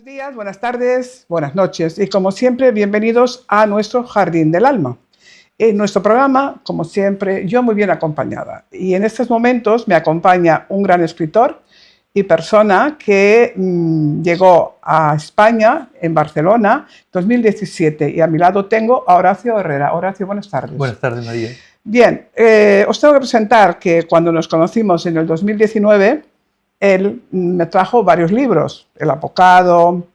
Días, buenas tardes, buenas noches y como siempre, bienvenidos a nuestro Jardín del Alma. En nuestro programa, como siempre, yo muy bien acompañada. Y en estos momentos me acompaña un gran escritor y persona que llegó a España, en Barcelona, 2017. Y a mi lado tengo a Horacio Herrera. Horacio, buenas tardes. Buenas tardes, María. Bien, os tengo que presentar que cuando nos conocimos en el 2019, él me trajo varios libros, El Apocado,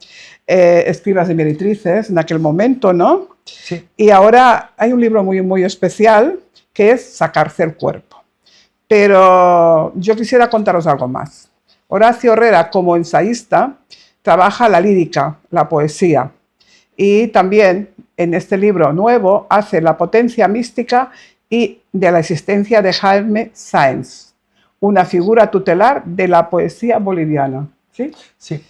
Escribas y Meretrices, en aquel momento, ¿no? Sí. Y ahora hay un libro muy especial que es Sacarse el cuerpo. Pero yo quisiera contaros algo más. Horacio Herrera, como ensayista, trabaja la lírica, la poesía. Y también en este libro nuevo hace la potencia mística y de la existencia de Jaime Sáenz, una figura tutelar de la poesía boliviana. ¿Sí? Sí.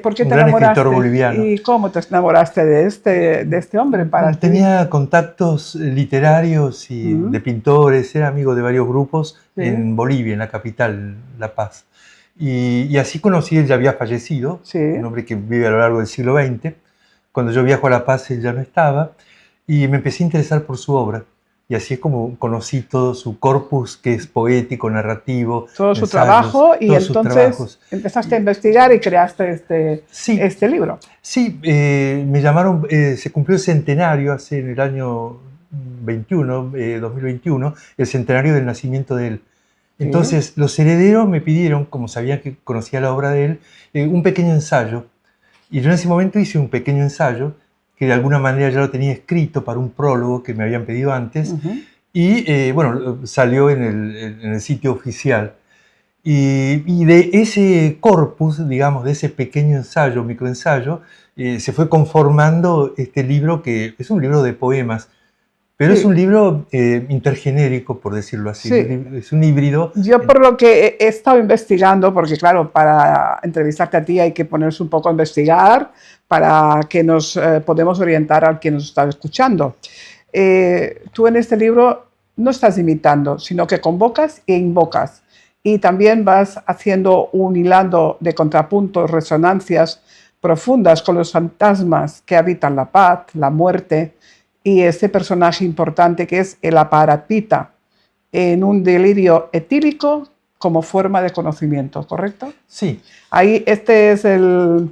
¿Por qué Un te gran enamoraste? escritor boliviano. ¿Y cómo te enamoraste de este hombre para ti? Tenía contactos literarios y de pintores, era amigo de varios grupos en Bolivia, en la capital, La Paz. Y así conocí, él ya había fallecido, un hombre que vive a lo largo del siglo XX. Cuando yo viajo a La Paz, él ya no estaba, y me empecé a interesar por su obra. Y así es como conocí todo su corpus, que es poético, narrativo, todo su ensayos, trabajo, y todos entonces empezaste a investigar y creaste este libro. Sí, me llamaron, se cumplió el centenario hace en el año 2021, el centenario del nacimiento de él. Entonces, los herederos me pidieron, como sabían que conocía la obra de él, un pequeño ensayo. Y yo en ese momento hice un pequeño ensayo que de alguna manera ya lo tenía escrito para un prólogo que me habían pedido antes, y bueno, salió en el sitio oficial. Y de ese corpus, digamos, de ese pequeño ensayo, microensayo, se fue conformando este libro, que es un libro de poemas, pero es un libro intergenérico, por decirlo así. Es un híbrido. Yo por lo que he estado investigando, porque claro, para entrevistarte a ti hay que ponerse un poco a investigar para que nos podamos orientar a quien nos está escuchando. Tú en este libro no estás imitando, sino que convocas e invocas. Y también vas haciendo un hilado de contrapuntos, resonancias profundas con los fantasmas que habitan la paz, la muerte, y este personaje importante que es el Aparapita, en un delirio etílico como forma de conocimiento, ¿correcto? Sí. Ahí este es el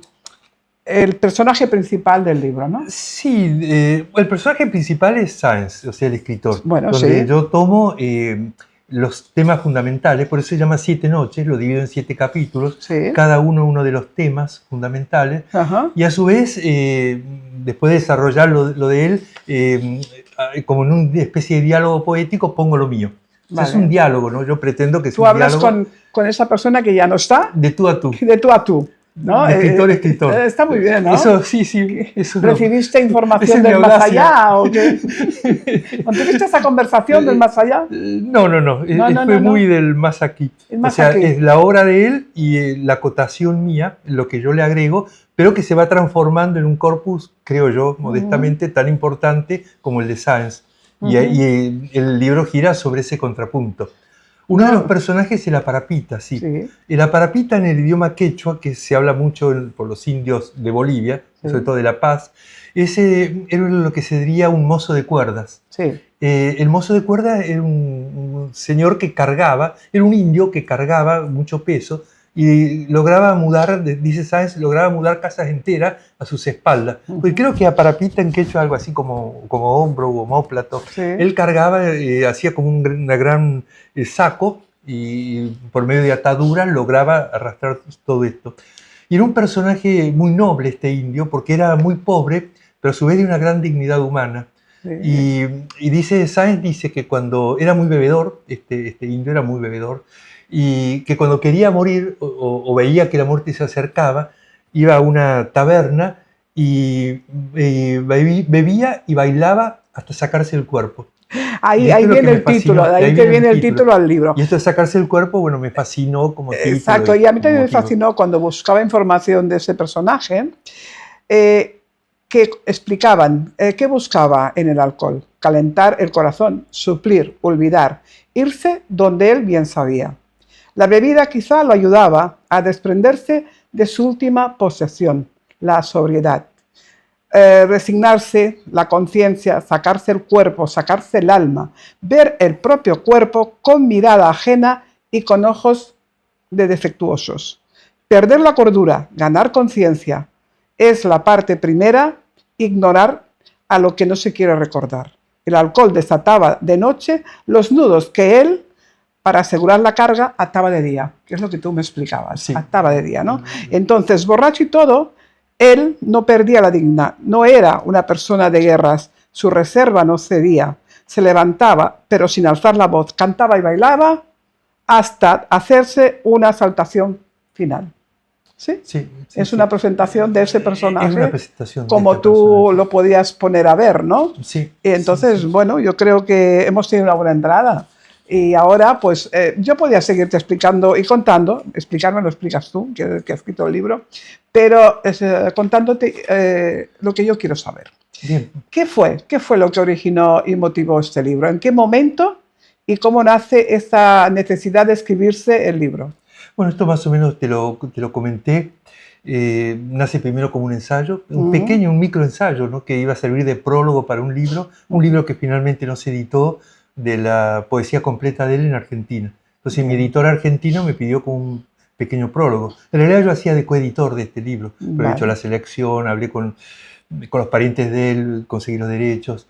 personaje principal del libro, ¿no? Sí, el personaje principal es Sáenz, o sea, el escritor. Bueno, donde yo tomo los temas fundamentales, por eso se llama 7 noches, lo divido en 7 capítulos, cada uno de los temas fundamentales, y a su vez, después de desarrollar lo de él, como en una especie de diálogo poético, pongo lo mío. O sea, es un diálogo, ¿no? Yo pretendo que sea un diálogo. Tú hablas con esa persona que ya no está. De tú a tú. De tú a tú. ¿No? De escritor a escritor. Está muy bien, ¿no? Eso, sí. Eso ¿Recibiste información del más allá? ¿O qué? ¿Tuviste esa conversación del más allá? No. Fue muy del más aquí. O sea, es la obra de él y la acotación mía, lo que yo le agrego, pero que se va transformando en un corpus, creo yo, modestamente, tan importante como el de Sáenz. Y el libro gira sobre ese contrapunto. Uno de los personajes es el Aparapita, sí. El Aparapita en el idioma quechua, que se habla mucho por los indios de Bolivia, sobre todo de La Paz, ese era lo que se diría un mozo de cuerdas. El mozo de cuerdas era un señor que cargaba, era un indio que cargaba mucho peso y lograba mudar, dice Sáenz, lograba mudar casas enteras a sus espaldas. Porque creo que Aparapita en quechua algo así como hombro o omóplato. Él cargaba, hacía como un gran saco y por medio de ataduras lograba arrastrar todo esto. Y era un personaje muy noble este indio porque era muy pobre, pero a su vez de una gran dignidad humana. Y Sáenz dice que cuando era muy bebedor, este indio era muy bebedor, y que cuando quería morir o veía que la muerte se acercaba, iba a una taberna y bebía y bailaba hasta sacarse el cuerpo. Ahí viene el título, de ahí te viene el título al libro. Y esto de sacarse el cuerpo, bueno, me fascinó como título. Exacto, y a mí también me fascinó cuando buscaba información de ese personaje, que explicaban qué buscaba en el alcohol: calentar el corazón, suplir, olvidar, irse donde él bien sabía. La bebida quizá lo ayudaba a desprenderse de su última posesión, la sobriedad. Resignarse, la conciencia, sacarse el cuerpo, sacarse el alma, ver el propio cuerpo con mirada ajena y con ojos de defectuosos. Perder la cordura, ganar conciencia, es la parte primera, ignorar a lo que no se quiere recordar. El alcohol desataba de noche los nudos que él, para asegurar la carga, ataba de día, que es lo que tú me explicabas, sí. Ataba de día, ¿no? Entonces, borracho y todo, él no perdía la dignidad, no era una persona de guerras, su reserva no cedía, se levantaba, pero sin alzar la voz, cantaba y bailaba hasta hacerse una exaltación final. ¿Sí? Sí, sí, es una presentación de ese personaje, es una presentación como tú lo podías poner a ver, ¿no? Sí. Y entonces, bueno, yo creo que hemos tenido una buena entrada. Y ahora, pues, yo podía seguirte explicando y contando, explicarme lo explicas tú, que has escrito el libro, pero contándote lo que yo quiero saber. Bien. ¿Qué fue lo que originó y motivó este libro? ¿En qué momento y cómo nace esa necesidad de escribirse el libro? Bueno, esto más o menos te lo comenté. Nace primero como un ensayo, un pequeño, un microensayo, ¿no? Que iba a servir de prólogo para un libro que finalmente no se editó, de la poesía completa de él en Argentina. Entonces mi editor argentino me pidió como un pequeño prólogo. En realidad yo hacía de coeditor de este libro, pero he hecho la selección, hablé con los parientes de él, conseguí los derechos.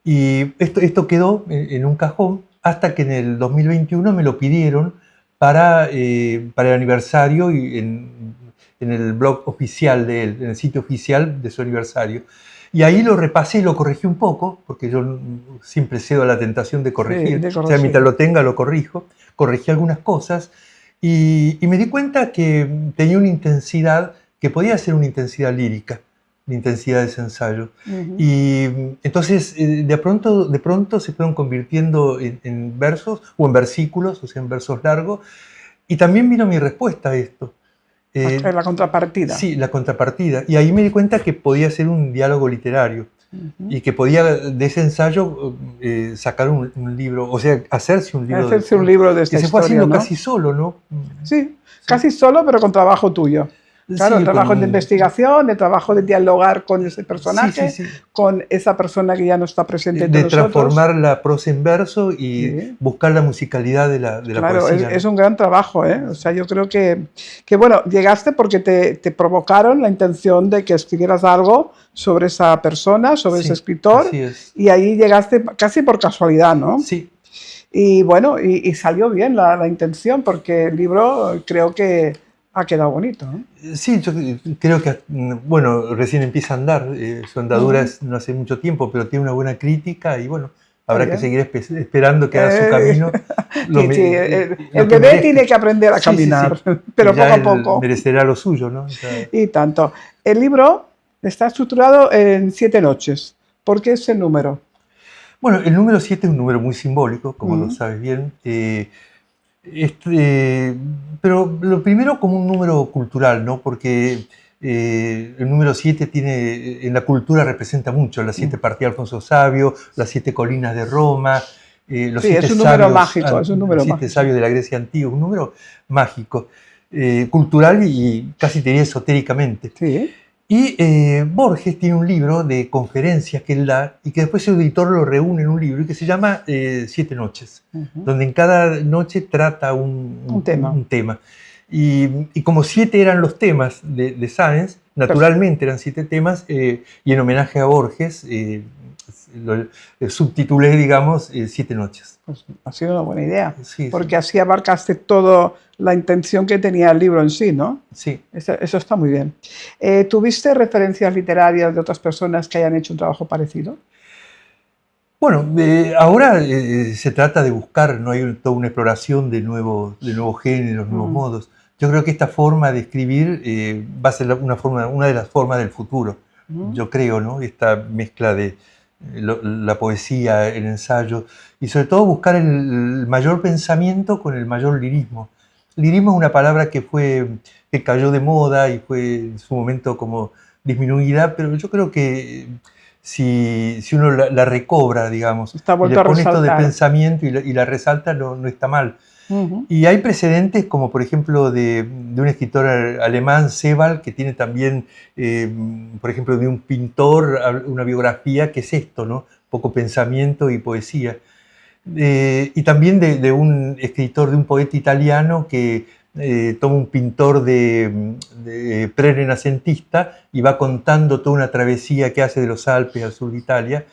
Y esto quedó en un cajón hasta que en el 2021 me lo pidieron para el aniversario y en el blog oficial de él, en el sitio oficial de su aniversario. Y ahí lo repasé y lo corregí un poco, porque yo siempre cedo a la tentación de corregir. O sea, mientras lo tenga, lo corrijo. Corregí algunas cosas y me di cuenta que tenía una intensidad, que podía ser una intensidad lírica, la intensidad de ese ensayo. Y entonces, de pronto se fueron convirtiendo en versos o en versículos, o sea, en versos largos. Y también vino mi respuesta a esto. La contrapartida. Sí, la contrapartida. Y ahí me di cuenta que podía ser un diálogo literario y que podía de ese ensayo sacar un libro, o sea, hacerse un libro. Hacerse un libro de esta historia, que se fue haciendo, ¿no? Casi solo, ¿no? Sí, casi solo, pero con trabajo tuyo. Claro, el trabajo de investigación, el trabajo de dialogar con ese personaje, con esa persona que ya no está presente entre nosotros. De transformar la prosa en verso y buscar la musicalidad de la poesía. Claro, es un gran trabajo, ¿eh? O sea, yo creo que bueno, llegaste porque te provocaron la intención de que escribieras algo sobre esa persona, sobre ese escritor, y ahí llegaste casi por casualidad, ¿no? Sí. Y bueno, y salió bien la intención, porque el libro creo que ha quedado bonito, ¿no? Sí, yo creo que, bueno, recién empieza a andar, su andadura no hace mucho tiempo, pero tiene una buena crítica y bueno, habrá que seguir esperando que haga su camino. El bebé tiene que aprender a caminar, pero poco a poco. Merecerá lo suyo, ¿no? O sea, y tanto. El libro está estructurado en 7 noches. ¿Por qué ese número? Bueno, el número 7 es un número muy simbólico, como lo sabes bien. Pero lo primero como un número cultural, ¿no? Porque el número 7 tiene, en la cultura representa mucho, las 7 partidas de Alfonso Sabio, las 7 colinas de Roma, los 7 es un número mágico, es un número mágico. 7 sabios de la Grecia antigua, un número mágico, cultural y casi te diría esotéricamente. Sí. Y Borges tiene un libro de conferencias que él da y que después su editor lo reúne en un libro y que se llama 7 noches, donde en cada noche trata un tema. Y como 7 eran los temas de Sáenz, naturalmente eran 7 temas, y en homenaje a Borges subtitulé, digamos, 7 noches. Pues ha sido una buena idea, porque así abarcaste toda la intención que tenía el libro en sí, ¿no? Sí. Eso está muy bien. ¿Tuviste referencias literarias de otras personas que hayan hecho un trabajo parecido? Bueno, ahora se trata de buscar, no hay toda una exploración de nuevos géneros, nuevos modos. Yo creo que esta forma de escribir va a ser una de las formas del futuro. Yo creo, ¿no? Esta mezcla de la poesía, el ensayo, y sobre todo buscar el mayor pensamiento con el mayor lirismo. Lirismo es una palabra que cayó de moda y fue en su momento como disminuida, pero yo creo que si uno la recobra, digamos, y le pone esto de pensamiento y la resalta, no está mal. Y hay precedentes como por ejemplo de un escritor alemán, Sebald, que tiene también, por ejemplo, de un pintor, una biografía que es esto, ¿no? Poco pensamiento y poesía. Y también de un escritor, de un poeta italiano que toma un pintor de pre-renacentista y va contando toda una travesía que hace de los Alpes al sur de Italia.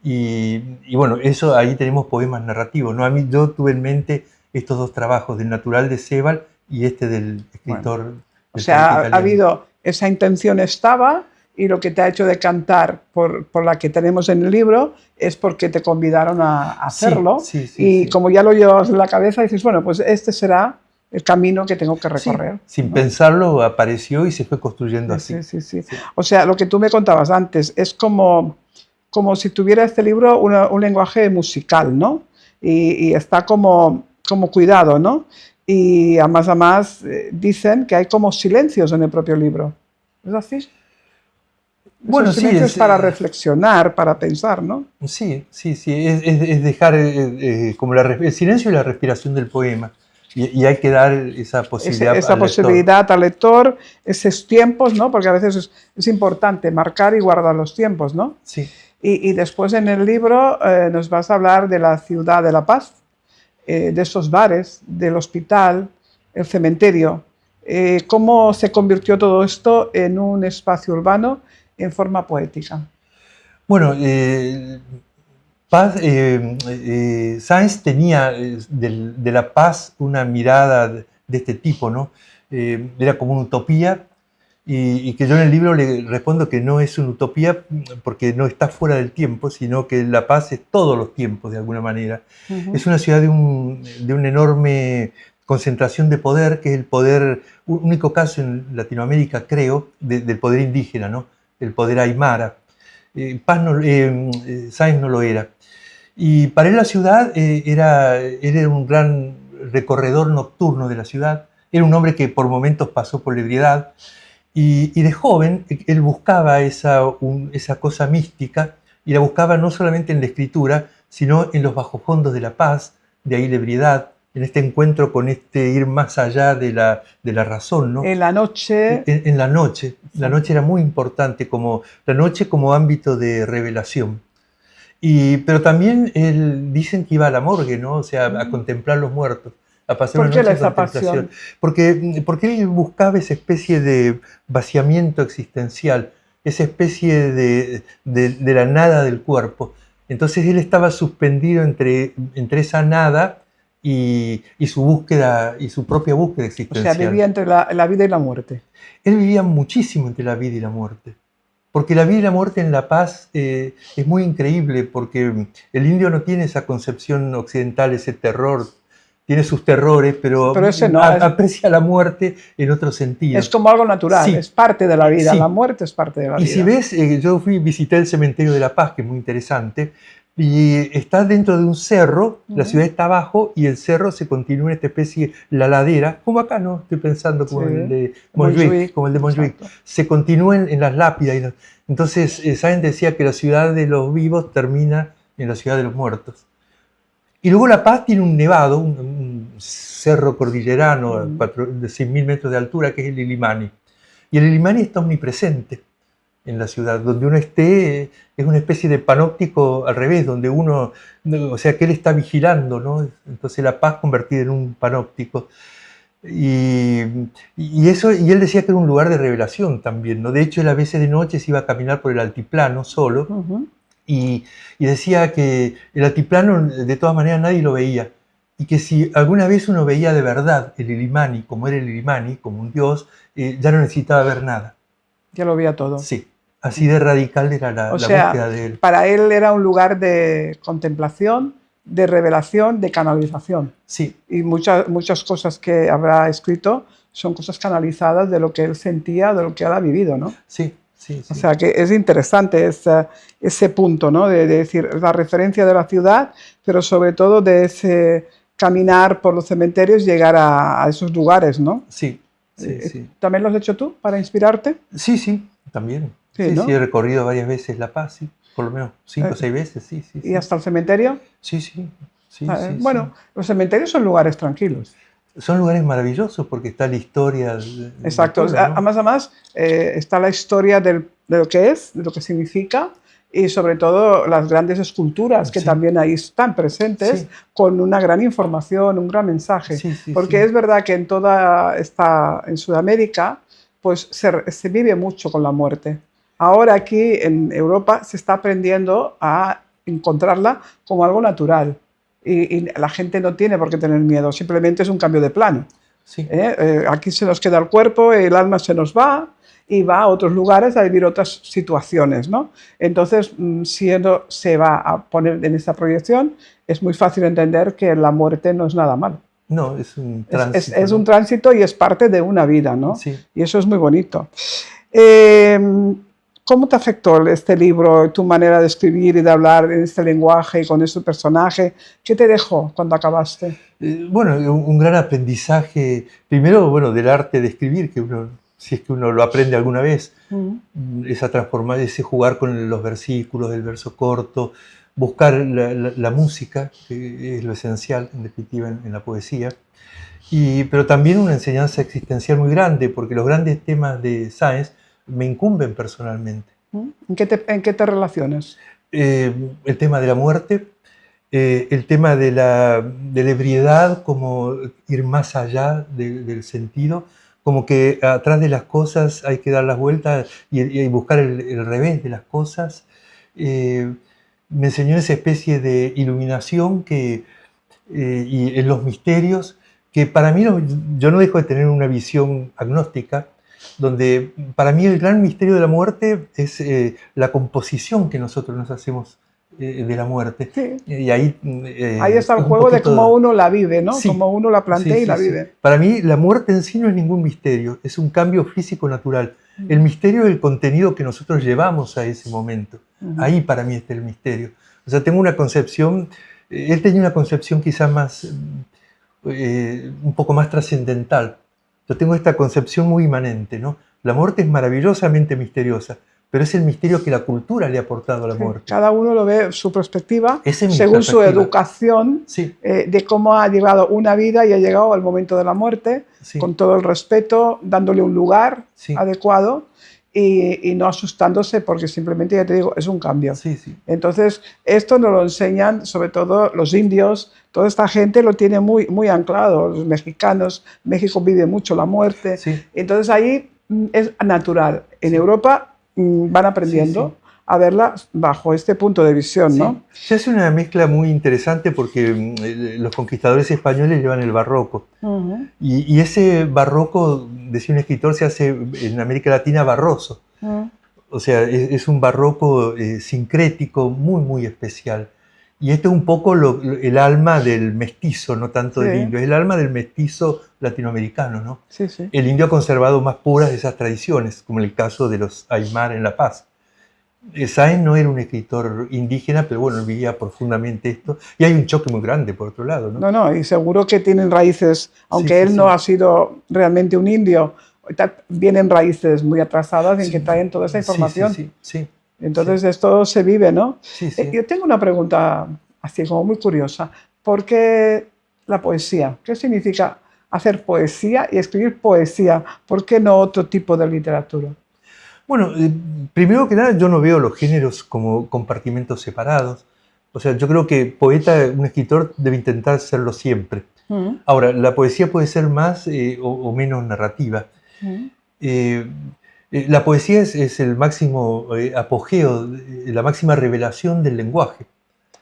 Y bueno, eso ahí tenemos poemas narrativos, ¿no? Yo tuve en mente estos dos trabajos, del natural de Sebald y este del escritor. Bueno, o sea, ha habido, esa intención estaba, y lo que te ha hecho decantar por la que tenemos en el libro es porque te convidaron a hacerlo. Y como ya lo llevabas en la cabeza, dices, bueno, pues este será el camino que tengo que recorrer. Sin pensarlo, apareció y se fue construyendo así. O sea, lo que tú me contabas antes es como si tuviera este libro un lenguaje musical, ¿no? Y está como cuidado, ¿no? Y además dicen que hay como silencios en el propio libro. ¿Es así? Bueno, sí, es para reflexionar, para pensar, ¿no? Sí, es dejar como el silencio y la respiración del poema. Y hay que dar esa posibilidad al lector, esos tiempos, ¿no? Porque a veces es importante marcar y guardar los tiempos, ¿no? Sí. Y después en el libro nos vas a hablar de la ciudad de La Paz, de esos bares, del hospital, el cementerio. ¿Cómo se convirtió todo esto en un espacio urbano en forma poética? Bueno, Sáenz tenía de La Paz una mirada de este tipo, ¿no? Era como una utopía, y que yo en el libro le respondo que no es una utopía porque no está fuera del tiempo, sino que La Paz es todos los tiempos de alguna manera. Es una ciudad de una enorme concentración de poder, que es el poder, único caso en Latinoamérica, creo, del poder indígena, ¿no? El poder aymara. Sáenz no lo era. Y para él la ciudad era un gran recorredor nocturno de la ciudad. Era un hombre que por momentos pasó por la ebriedad. Y de joven él buscaba esa cosa mística, y la buscaba no solamente en la escritura, sino en los bajofondos de La Paz, de ahí la ebriedad, en este encuentro con ir más allá de la razón, ¿no? En la noche. En la noche. La noche era muy importante, la noche como ámbito de revelación. Pero también dicen que iba a la morgue, ¿no? O sea, a contemplar los muertos. ¿Por qué esa pasión? Porque él buscaba esa especie de vaciamiento existencial, esa especie de la nada del cuerpo. Entonces él estaba suspendido entre esa nada y su búsqueda, y su propia búsqueda existencial. O sea, vivía entre la vida y la muerte. Él vivía muchísimo entre la vida y la muerte. Porque la vida y la muerte en La Paz es muy increíble, porque el indio no tiene esa concepción occidental, ese terror. Tiene sus terrores, pero ese no, aprecia la muerte en otro sentido. Es como algo natural, es parte de la vida, la muerte es parte de la vida. Y si ves, yo visité el cementerio de La Paz, que es muy interesante, y está dentro de un cerro, la ciudad está abajo, y el cerro se continúa en esta especie, la ladera, como acá, ¿no? Estoy pensando como el de Montjuic, se continúa en las lápidas. Entonces, Sáenz decía que la ciudad de los vivos termina en la ciudad de los muertos. Y luego La Paz tiene un nevado, un cerro cordillerano de 6.000 metros de altura, que es el Illimani. Y el Illimani está omnipresente en la ciudad. Donde uno esté, es una especie de panóptico al revés, donde uno, o sea, que él está vigilando, ¿no? Entonces La Paz convertida en un panóptico. Y él decía que era un lugar de revelación también, ¿no? De hecho, él a veces de noche se iba a caminar por el altiplano solo. Y decía que el altiplano de todas maneras nadie lo veía, y que si alguna vez uno veía de verdad el Illimani, como era el Illimani, como un dios, ya no necesitaba ver nada. Ya lo veía todo. Sí, así de radical era la búsqueda de él. Para él era un lugar de contemplación, de revelación, de canalización. Sí. Y muchas cosas que habrá escrito son cosas canalizadas de lo que él sentía, de lo que él ha vivido, ¿no? Sí. O sea que es interesante ese punto, ¿no? De decir la referencia de la ciudad, pero sobre todo de ese caminar por los cementerios, llegar a esos lugares, ¿no? Sí. ¿También lo has hecho tú para inspirarte? Sí, también. Sí, ¿no? He recorrido varias veces La Paz, sí, por lo menos 5 o 6 veces, sí. ¿Y hasta el cementerio? Sí. Bueno, los cementerios son lugares tranquilos. Son lugares maravillosos porque está la historia. Exacto. Todo, ¿no? Además, está la historia de lo que es, de lo que significa, y sobre todo las grandes esculturas que también ahí están presentes, con una gran información, un gran mensaje. Porque es verdad que en Sudamérica pues se vive mucho con la muerte. Ahora aquí en Europa se está aprendiendo a encontrarla como algo natural. Y la gente no tiene por qué tener miedo, simplemente es un cambio de plano. Aquí se nos queda el cuerpo, el alma se nos va y va a otros lugares a vivir otras situaciones, ¿no? Entonces, si uno se va a poner en esa proyección, es muy fácil entender que la muerte no es nada malo. No, es un tránsito. Es un tránsito y es parte de una vida, ¿no? Sí. Y eso es muy bonito. ¿Cómo te afectó este libro, tu manera de escribir y de hablar en este lenguaje y con este personaje? ¿Qué te dejó cuando acabaste? Bueno, un gran aprendizaje, primero, bueno, del arte de escribir, que uno, si es que uno lo aprende alguna vez, esa transformar, ese jugar con los versículos, el verso corto, buscar la música, que es lo esencial, en definitiva, en la poesía, pero también una enseñanza existencial muy grande, porque los grandes temas de Sáenz me incumben personalmente. ¿En qué te relacionas? El tema de la muerte, el tema de la ebriedad, como ir más allá del sentido, como que atrás de las cosas hay que dar las vueltas y buscar el revés de las cosas. Me enseñó esa especie de iluminación y en los misterios, que para mí yo no dejo de tener una visión agnóstica, donde para mí el gran misterio de la muerte es la composición que nosotros nos hacemos de la muerte. Sí. Y ahí está el juego de cómo uno la vive, ¿no? Sí. Cómo uno la plantea y la vive. Para mí la muerte en sí no es ningún misterio, es un cambio físico natural. El misterio es el contenido que nosotros llevamos a ese momento. Ahí para mí está el misterio. O sea, tengo una concepción, él tenía una concepción quizás más, un poco más trascendental. Yo tengo esta concepción muy inmanente, ¿no? La muerte es maravillosamente misteriosa, pero es el misterio que la cultura le ha aportado a la muerte. Cada uno lo ve su perspectiva, según perspectiva. Su educación, de cómo ha llevado una vida y ha llegado al momento de la muerte, con todo el respeto, dándole un lugar adecuado y no asustándose porque simplemente, ya te digo, es un cambio. Entonces, esto nos lo enseñan sobre todo los indios, toda esta gente lo tiene muy, muy anclado, los mexicanos, México vive mucho la muerte, entonces ahí es natural. En Europa van aprendiendo a verla bajo este punto de visión, ¿no? Se hace una mezcla muy interesante porque los conquistadores españoles llevan el barroco. Y ese barroco, decía un escritor, se hace en América Latina barroso. O sea, es un barroco sincrético muy, muy especial. Y este es un poco el alma del mestizo, no tanto del indio, es el alma del mestizo latinoamericano, ¿no? El indio ha conservado más puras de esas tradiciones, como en el caso de los Aymar en La Paz. Sáenz no era un escritor indígena, pero bueno, vivía profundamente esto. Y hay un choque muy grande, por otro lado, ¿no? No, y seguro que tienen raíces, aunque él no ha sido realmente un indio, vienen raíces muy atrasadas en que traen toda esa información. Entonces esto se vive, ¿no? Yo tengo una pregunta así como muy curiosa. ¿Por qué la poesía? ¿Qué significa hacer poesía y escribir poesía? ¿Por qué no otro tipo de literatura? Bueno, primero que nada yo no veo los géneros como compartimentos separados. O sea, yo creo que poeta, un escritor debe intentar serlo siempre. Ahora, la poesía puede ser más o menos narrativa. La poesía es el máximo apogeo, la máxima revelación del lenguaje.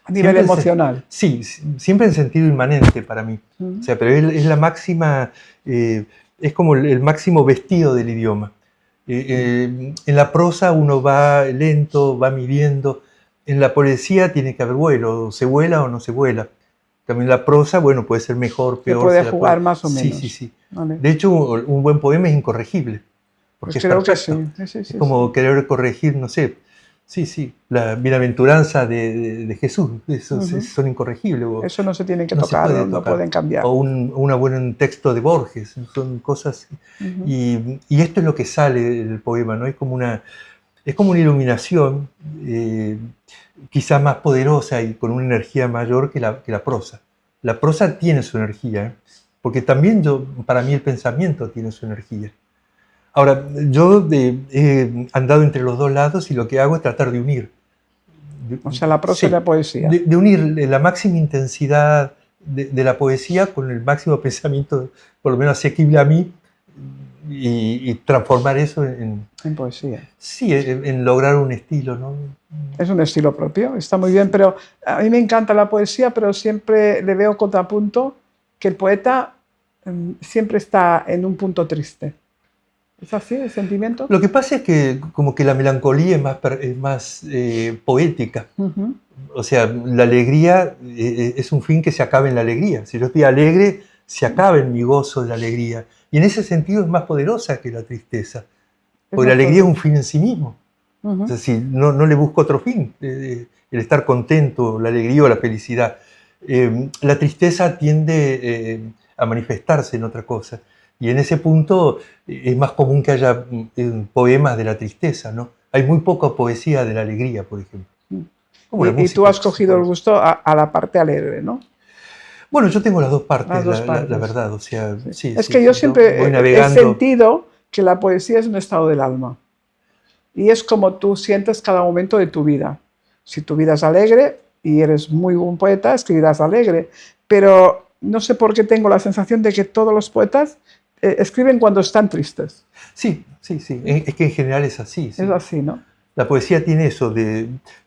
A nivel emocional. Sí, siempre en sentido inmanente para mí. O sea, pero es la máxima, es como el máximo vestido del idioma. En la prosa uno va lento, va midiendo. En la poesía tiene que haber vuelo, se vuela o no se vuela. También la prosa, bueno, puede ser mejor, peor. Se puede jugar más o menos. Sí. Vale. De hecho, un buen poema es incorregible. Porque pues creo que sí. Es como querer corregir, no sé, la bienaventuranza de Jesús, son incorregibles. Eso no se tiene que tocar, no pueden cambiar. O un buen texto de Borges, son cosas. Y esto es lo que sale del poema, ¿no? Es como es como una iluminación, quizá más poderosa y con una energía mayor que la prosa. La prosa tiene su energía, porque también para mí el pensamiento tiene su energía. Ahora, yo he andado entre los dos lados y lo que hago es tratar de unir. O sea, la prosa y la poesía. De unir la máxima intensidad de la poesía con el máximo pensamiento, por lo menos asequible a mí, y transformar eso en poesía. Sí, en lograr un estilo, ¿no? Es un estilo propio, está muy bien, pero a mí me encanta la poesía, pero siempre le veo contrapunto que el poeta siempre está en un punto triste. ¿Es así el sentimiento? Lo que pasa es que como que la melancolía es más poética. O sea, la alegría es un fin que se acaba en la alegría. Si yo estoy alegre, se acaba en mi gozo de la alegría. Y en ese sentido es más poderosa que la tristeza. Porque la alegría es un fin en sí mismo. O sea, si no le busco otro fin, el estar contento, la alegría o la felicidad. La tristeza tiende a manifestarse en otra cosa. Y en ese punto es más común que haya poemas de la tristeza, ¿no? Hay muy poca poesía de la alegría, por ejemplo. Y tú has cogido el gusto a la parte alegre, ¿no? Bueno, yo tengo las dos partes, la verdad. O sea, sí. Es que yo siempre he sentido que la poesía es un estado del alma. Y es como tú sientes cada momento de tu vida. Si tu vida es alegre y eres muy buen poeta, escribirás alegre. Pero no sé por qué tengo la sensación de que todos los poetas escriben cuando están tristes. Sí. Es que en general es así. Sí. Es así, ¿no? La poesía tiene eso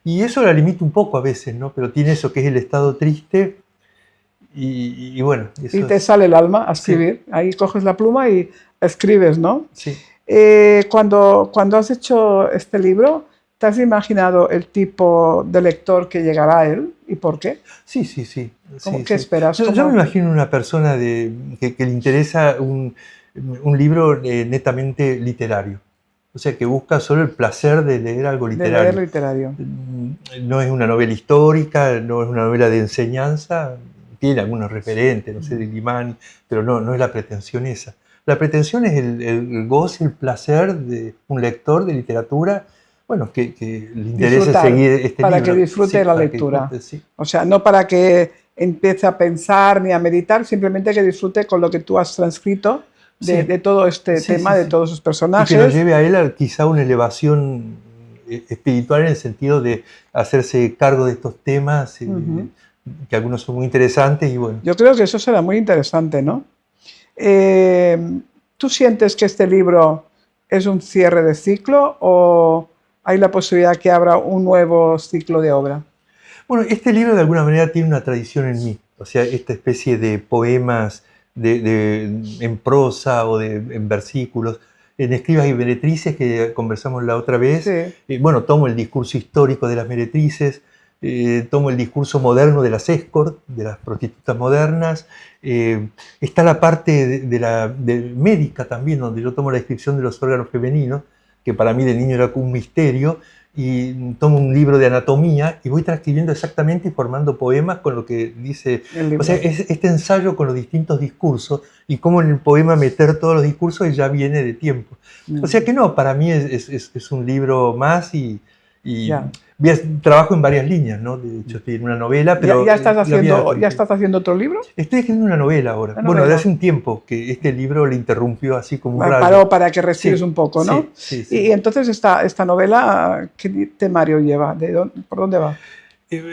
y eso la limita un poco a veces, ¿no? Pero tiene eso que es el estado triste y bueno. Y te sale el alma a escribir. Sí. Ahí coges la pluma y escribes, ¿no? Sí. Cuando has hecho este libro, ¿te has imaginado el tipo de lector que llegará a él y por qué? Sí. ¿Qué esperas? Yo me imagino una persona que le interesa un libro netamente literario. O sea, que busca solo el placer de leer algo literario. De leer literario. No es una novela histórica, no es una novela de enseñanza, tiene algunos referentes, no sé, de Limani, pero no es la pretensión esa. La pretensión es el goce, el placer de un lector de literatura, bueno, que le interese seguir este para libro. Que disfrute de la lectura. O sea, no para que empiece a pensar ni a meditar, simplemente que disfrute con lo que tú has transcrito de todo este tema, de todos sus personajes. Y que lo lleve a él quizá una elevación espiritual en el sentido de hacerse cargo de estos temas, que algunos son muy interesantes y bueno. Yo creo que eso será muy interesante, ¿no? ¿Tú sientes que este libro es un cierre de ciclo o hay la posibilidad que abra un nuevo ciclo de obra? Bueno, este libro de alguna manera tiene una tradición en mí, o sea, esta especie de poemas en prosa o en versículos, en Escribas y Meretrices que conversamos la otra vez. Sí. Bueno, tomo el discurso histórico de las meretrices, tomo el discurso moderno de las escort, de las prostitutas modernas. Está la parte de médica también, donde yo tomo la descripción de los órganos femeninos, que para mí de niño era como un misterio, y tomo un libro de anatomía y voy transcribiendo exactamente y formando poemas con lo que dice. O sea, es este ensayo con los distintos discursos y cómo en el poema meter todos los discursos y ya viene de tiempo. O sea que no, para mí es un libro más y trabajo en varias líneas, ¿no? De hecho, estoy en una novela, pero... ¿Ya estás haciendo otro libro? Estoy escribiendo una novela ahora. Bueno, de hace un tiempo que este libro le interrumpió así como un rayo. Paró para que respires un poco, ¿no? Sí. Y entonces esta novela, ¿qué temario lleva? ¿Por dónde va?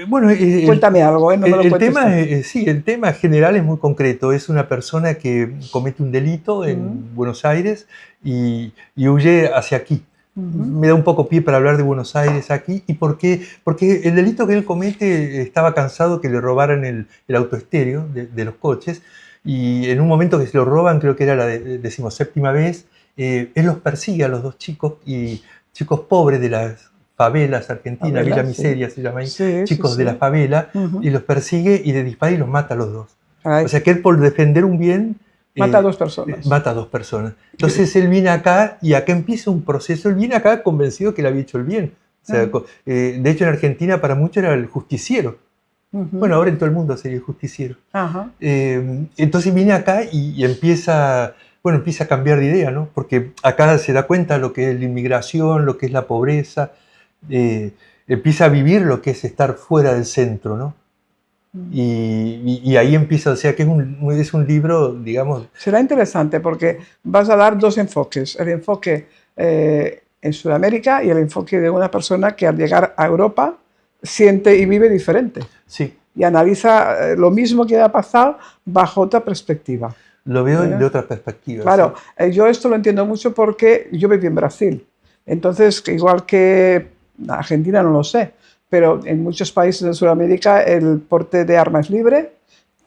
Bueno, cuéntame algo, no me lo cuentes. El tema general es muy concreto. Es una persona que comete un delito en Buenos Aires y huye hacia aquí. Me da un poco pie para hablar de Buenos Aires aquí. ¿Y por qué? Porque el delito que él comete estaba cansado que le robaran el autoestéreo de los coches y en un momento que se lo roban, creo que era la 17ª vez, él los persigue a los dos chicos, y chicos pobres de las favelas argentinas, Villa Miseria se llama ahí, chicos de la favela, y los persigue y le dispara y los mata a los dos. O sea que él, por defender un bien, mata a dos personas. Mata a dos personas. Entonces él viene acá y acá empieza un proceso. Él viene acá convencido que le había hecho el bien. O sea, de hecho en Argentina para muchos era el justiciero. Bueno, ahora en todo el mundo sería el justiciero. Entonces viene acá y empieza bueno, empieza a cambiar de idea, ¿no? Porque acá se da cuenta lo que es la inmigración, lo que es la pobreza, empieza a vivir lo que es estar fuera del centro, ¿no? Y ahí empieza, o sea que es un libro, digamos... Será interesante porque vas a dar dos enfoques, el enfoque en Sudamérica y el enfoque de una persona que al llegar a Europa siente y vive diferente. Sí. Y analiza lo mismo que ha pasado bajo otra perspectiva. Lo veo de otra perspectiva. Claro, sí. Yo esto lo entiendo mucho porque yo viví en Brasil. Entonces, igual que Argentina no lo sé, pero en muchos países de Sudamérica el porte de arma es libre,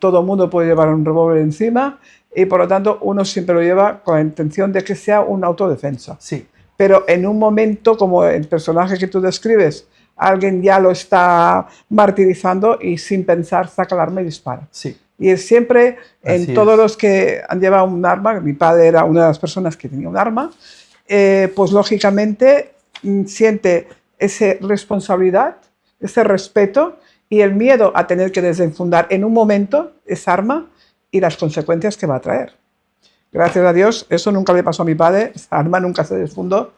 todo el mundo puede llevar un revólver encima y por lo tanto uno siempre lo lleva con la intención de que sea una autodefensa. Sí. Pero en un momento como el personaje que tú describes, alguien ya lo está martirizando y sin pensar saca el arma y dispara. Sí. Y es siempre, en Así todos es. los que han llevado un arma, mi padre era una de las personas que tenía un arma, pues lógicamente siente esa responsabilidad, ese respeto y el miedo a tener que desenfundar en un momento esa arma y las consecuencias que va a traer. Gracias a Dios, eso nunca le pasó a mi padre, esa arma nunca se desfundó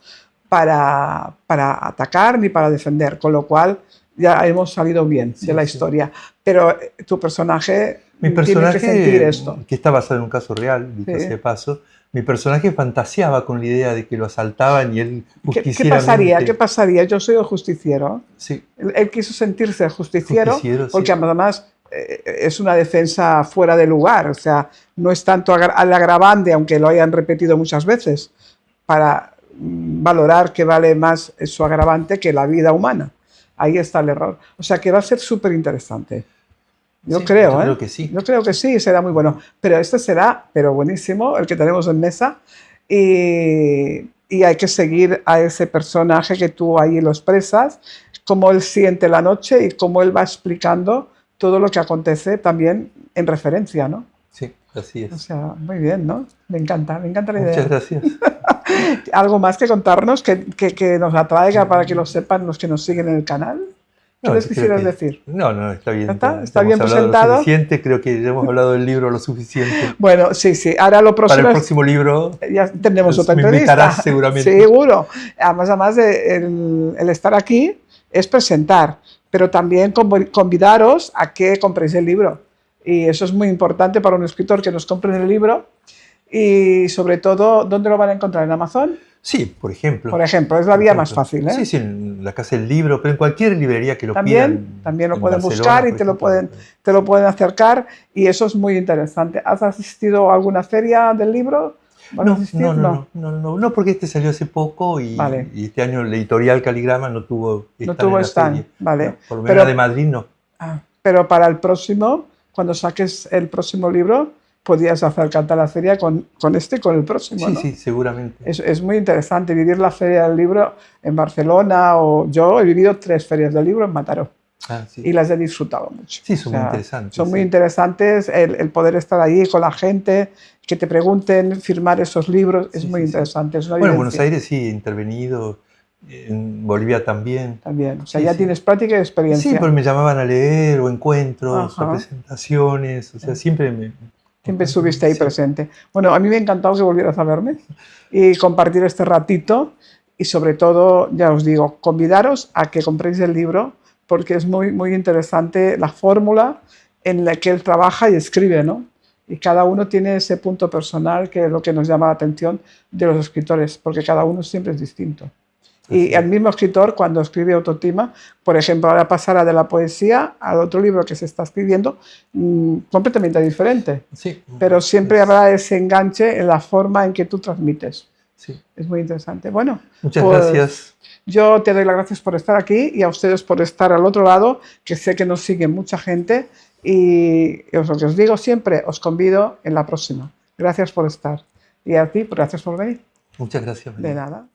para atacar ni para defender, con lo cual ya hemos salido bien de la historia. Pero tu personaje, tiene que sentir esto. Que está basado en un caso real, dicho sea de paso, mi personaje fantaseaba con la idea de que lo asaltaban y él justicieramente... ¿Qué pasaría? Yo soy el justiciero. Sí. Él quiso sentirse justiciero porque sí. además es una defensa fuera de lugar, o sea, no es tanto al agravante, aunque lo hayan repetido muchas veces, para valorar que vale más su agravante que la vida humana. Ahí está el error. O sea que va a ser súper interesante. Yo creo que sí. Yo creo que sí, será muy bueno. Pero este será, buenísimo, el que tenemos en mesa. Y hay que seguir a ese personaje que tú ahí lo expresas, cómo él siente la noche y cómo él va explicando todo lo que acontece también en referencia, ¿no? Sí, así es. O sea, muy bien, ¿no? Me encanta la idea. Muchas gracias. ¿Algo más que contarnos que nos atraiga para que lo sepan los que nos siguen en el canal? ¿Qué les quisieras decir? No, está bien. ¿Está bien presentado? Lo suficiente, creo que ya hemos hablado del libro lo suficiente. Bueno, sí. Ahora lo próximo... Para el próximo libro... Ya tendremos otra me entrevista. Me invitarás seguramente. Seguro. Además el estar aquí es presentar, pero también convidaros a que compréis el libro. Y eso es muy importante para un escritor, que nos compren el libro. Y sobre todo, ¿dónde lo van a encontrar? ¿En Amazon? Sí, por ejemplo. Por ejemplo, es la vía más fácil, ¿eh? Sí, en la Casa del Libro, pero en cualquier librería que lo pidan. También lo pueden buscar y te lo pueden acercar, y eso es muy interesante. ¿Has asistido a alguna feria del libro? No, porque este salió hace poco y este año la editorial Caligrama no tuvo stand. Vale. No, por lo menos la de Madrid no. Pero para el próximo, cuando saques el próximo libro, podrías acercarte a la feria con el próximo, sí, ¿no? Sí, seguramente. Es muy interesante vivir la feria del libro en Barcelona, o yo he vivido 3 ferias del libro en Mataró. Sí. Y las he disfrutado mucho. Sí, son muy interesantes. Son muy interesantes el poder estar allí con la gente, que te pregunten, firmar esos libros, es muy interesante. Es una en Buenos Aires sí he intervenido, en Bolivia también. O sea, ya tienes práctica y experiencia. Sí, porque me llamaban a leer, o encuentros, o presentaciones, o sea, siempre estuviste ahí presente. Bueno, a mí me ha encantado que volvieras a verme y compartir este ratito, y sobre todo, ya os digo, convidaros a que compréis el libro, porque es muy, muy interesante la fórmula en la que él trabaja y escribe, ¿no? Y cada uno tiene ese punto personal, que es lo que nos llama la atención de los escritores, porque cada uno siempre es distinto. Y el mismo escritor, cuando escribe otro tema, por ejemplo, ahora pasará de la poesía al otro libro que se está escribiendo, completamente diferente. Sí. Pero siempre habrá ese enganche en la forma en que tú transmites. Sí. Es muy interesante. Bueno, muchas gracias. Yo te doy las gracias por estar aquí, y a ustedes por estar al otro lado, que sé que nos sigue mucha gente, y lo que os digo siempre, os convido en la próxima. Gracias por estar. Y a ti, gracias por venir. Muchas gracias. De nada.